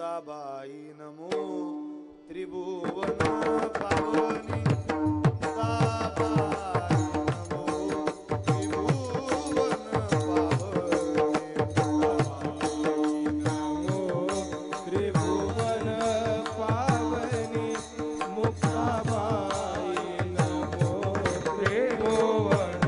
मुक्ताबाई नमो त्रिभुवन पावनी मुक्ताबाई नमो त्रिभुवन पावनी मुक्ताबाई नमो त्रिभुवन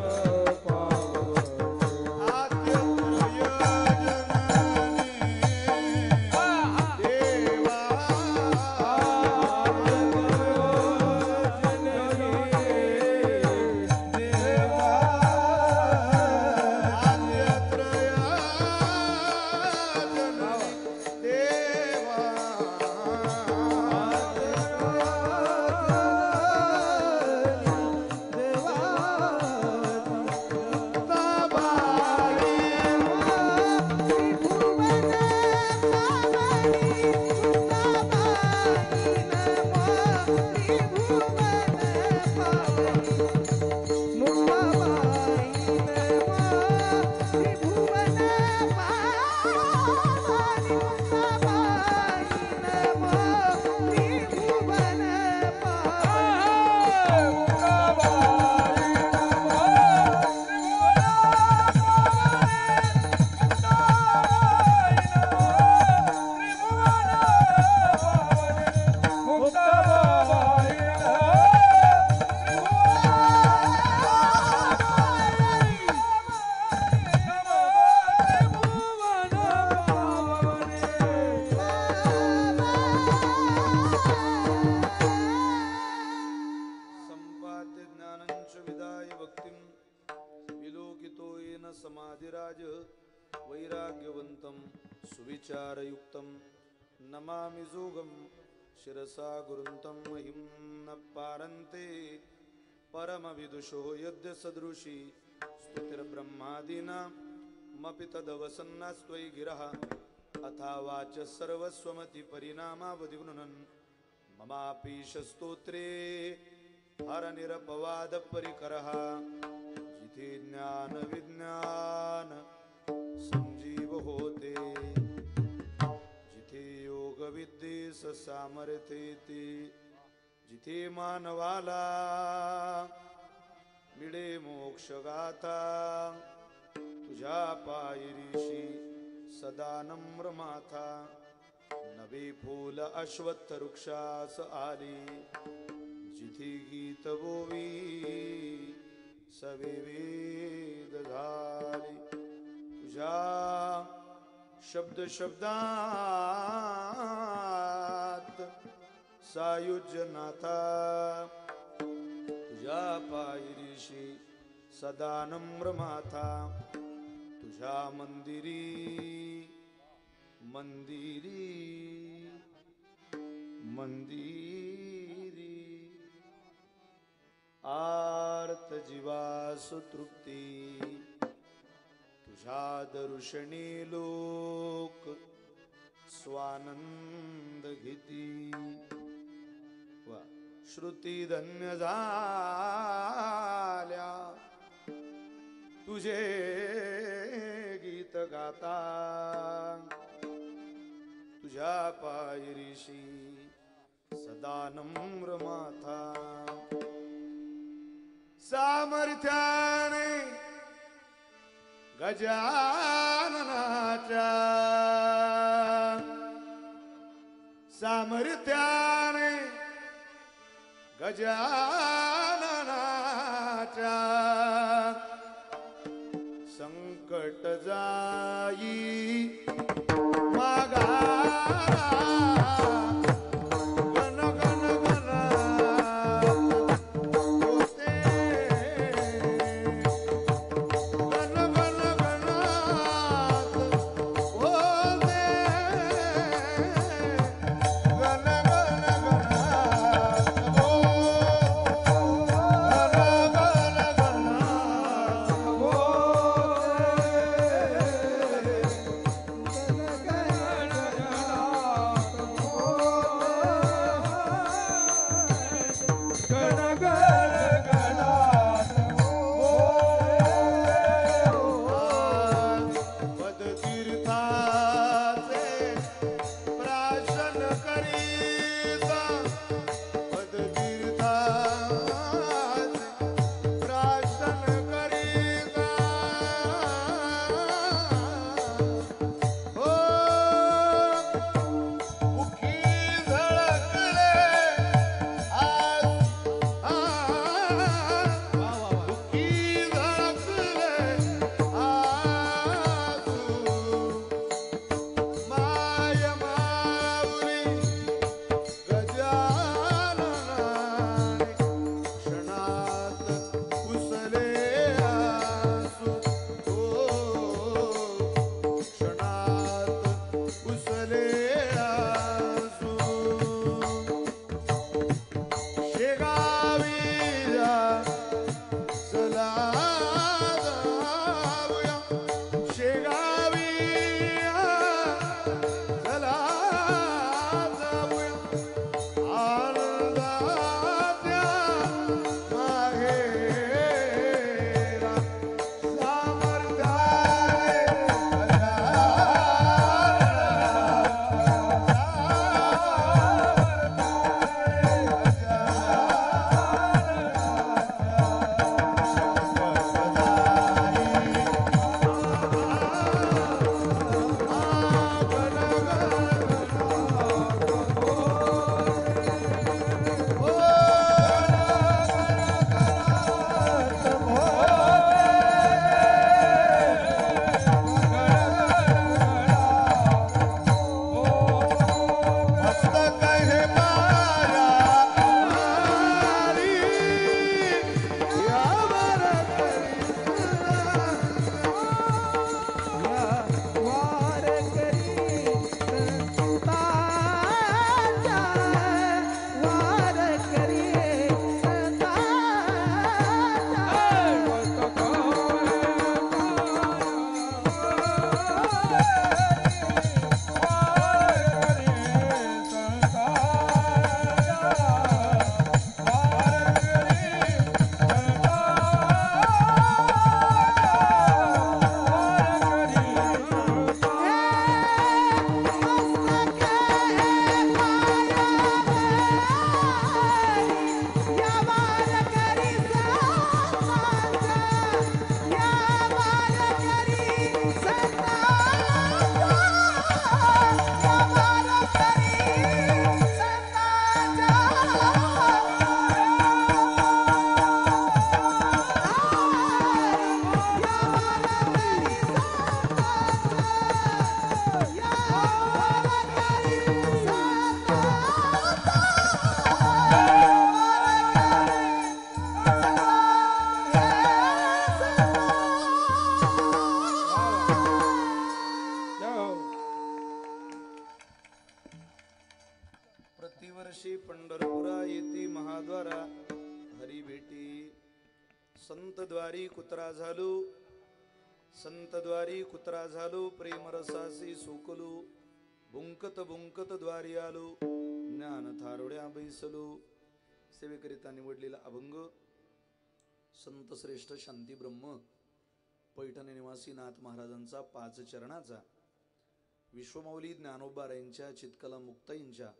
समाधिराज वैराग्यवंतं सुविचारयुक्तं नमामि जोगं शिरसा गुरुन्तं महिं न पारन्ते परमविदुषो यद्य सदृशी स्तुतिर्ब्रह्मादीनामपि तदवसन्नास्त्वयि गिरः अथा वाच सर्वस्वमति परिणामावधिगुणनन् ममापीश स्तोत्रे हरनिरपवादपरिकरः जिथे ज्ञान विज्ञान संजीव होते जिथे योग विद्येस सामर्थ्येते जिथे मानवाला मिळे मोक्ष गाथा तुझ्या पायरीशी सदा नम्र माथा नवे फूल अश्वत्थ वृक्षास आली जिथे गीत बोवी सवे वेद झाली तुझ्या शब्द शब्दात सायुज्य नाथा तुझ्या पायरीशी सदा नम्र माथा तुझ्या मंदिरी मंदिरी मंदिरी आर्त जीवासु तृप्ती तुझ्या दर्शनी लोक स्वानंद घेती वा श्रुती धन्य झाल्या तुझे गीत गाता तुझ्या पायरीशी सदा नम्र माथा सामर्थ्याने गजाननाच्या सामर्थ्याने गजाननाच्या संकट जाई मागा नामाद्वारा हरी भेटी. संतद्वारी कुत्रा झालो, संतद्वारी कुत्रा झालो, प्रेमरसासी सोकलो, बुंकत बुंकत द्वारी आलो, ज्ञान थारोड्या बैसलो. सेवेकरिता निवडलेला अभंग संत श्रेष्ठ शांती ब्रह्म पैठण निवासी नाथ महाराजांचा 5 चरणाचा विश्वमौली ज्ञानोबा यांच्या चितकला मुक्ताईंच्या